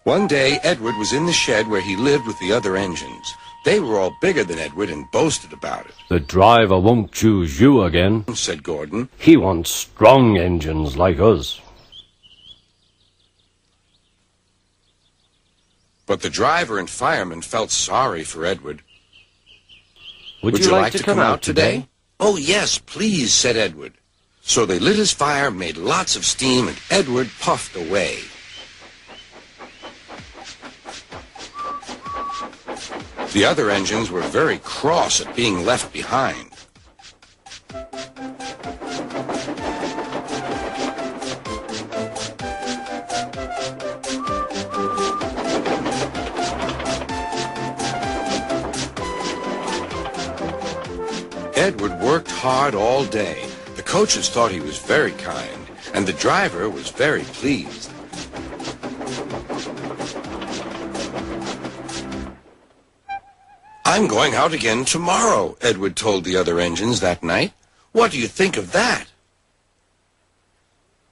One day, Edward was in the shed where he lived with the other engines. They were all bigger than Edward and boasted about it. "The driver won't choose you again," said Gordon. "He wants strong engines like us." But the driver and fireman felt sorry for Edward. Would you like to come out today? "Oh, yes, please," said Edward. So they lit his fire, made lots of steam, and Edward puffed away. The other engines were very cross at being left behind. Edward worked hard all day. The coaches thought he was very kind, and the driver was very pleased. "I'm going out again tomorrow," Edward told the other engines that night. "What do you think of that?"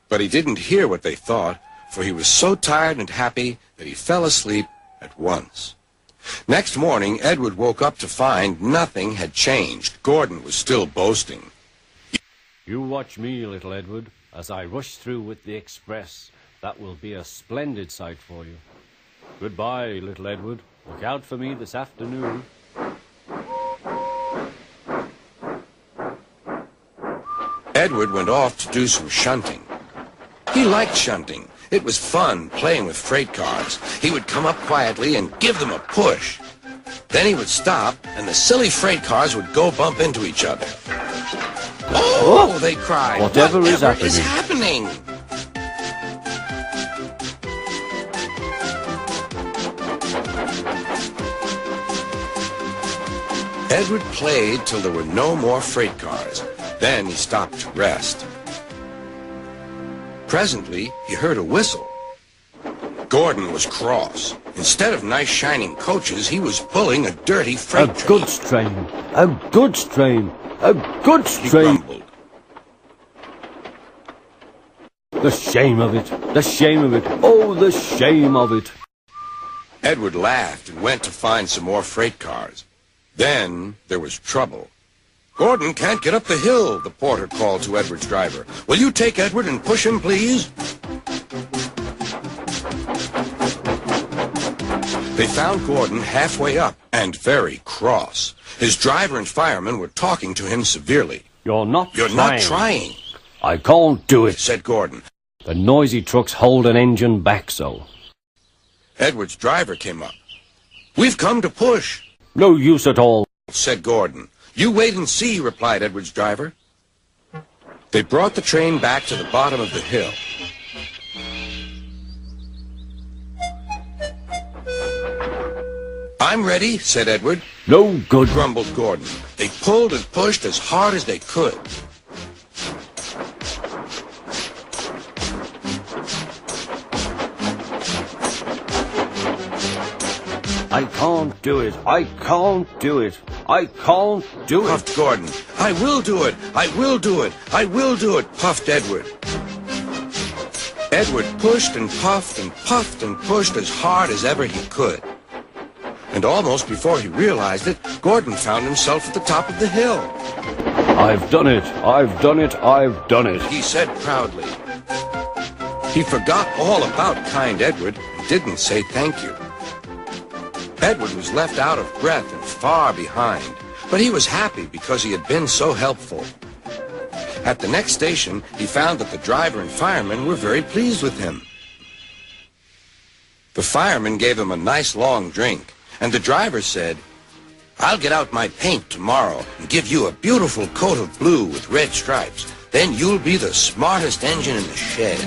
But he didn't hear what they thought, for he was so tired and happy that he fell asleep at once. Next morning, Edward woke up to find nothing had changed. Gordon was still boasting. "You watch me, little Edward, as I rush through with the express. That will be a splendid sight for you. Goodbye, little Edward. Look out for me this afternoon." Edward went off to do some shunting. He liked shunting. It was fun playing with freight cars. He would come up quietly and give them a push. Then he would stop, and the silly freight cars would go bump into each other. "Oh!" they cried. Whatever is happening? Edward played till there were no more freight cars. Then he stopped to rest. Presently, he heard a whistle. Gordon was cross. Instead of nice shining coaches, he was pulling a dirty freight train. "A goods train! A goods train! A goods He train!" grumbled. "The shame of it! The shame of it! Oh, the shame of it!" Edward laughed and went to find some more freight cars. Then there was trouble. "Gordon can't get up the hill," the porter called to Edward's driver. "Will you take Edward and push him, please?" They found Gordon halfway up and very cross. His driver and fireman were talking to him severely. You're not trying," "I can't do it," said Gordon. "The noisy trucks hold an engine back so." Edward's driver came up. "We've come to push," "No use at all," said Gordon. "You wait and see," replied Edward's driver. They brought the train back to the bottom of the hill. "I'm ready," said Edward. "No good," grumbled Gordon. They pulled and pushed as hard as they could. "I can't do it. I can't do it. I can't do it," puffed Gordon. "I will do it. I will do it. I will do it," puffed Edward. Edward pushed and puffed and puffed and pushed as hard as ever he could. And almost before he realized it, Gordon found himself at the top of the hill. "I've done it. I've done it. I've done it," he said proudly. He forgot all about kind Edward and didn't say thank you. Edward was left out of breath and far behind, but he was happy because he had been so helpful. At the next station, he found that the driver and fireman were very pleased with him. The fireman gave him a nice long drink, and the driver said, "I'll get out my paint tomorrow and give you a beautiful coat of blue with red stripes. Then you'll be the smartest engine in the shed."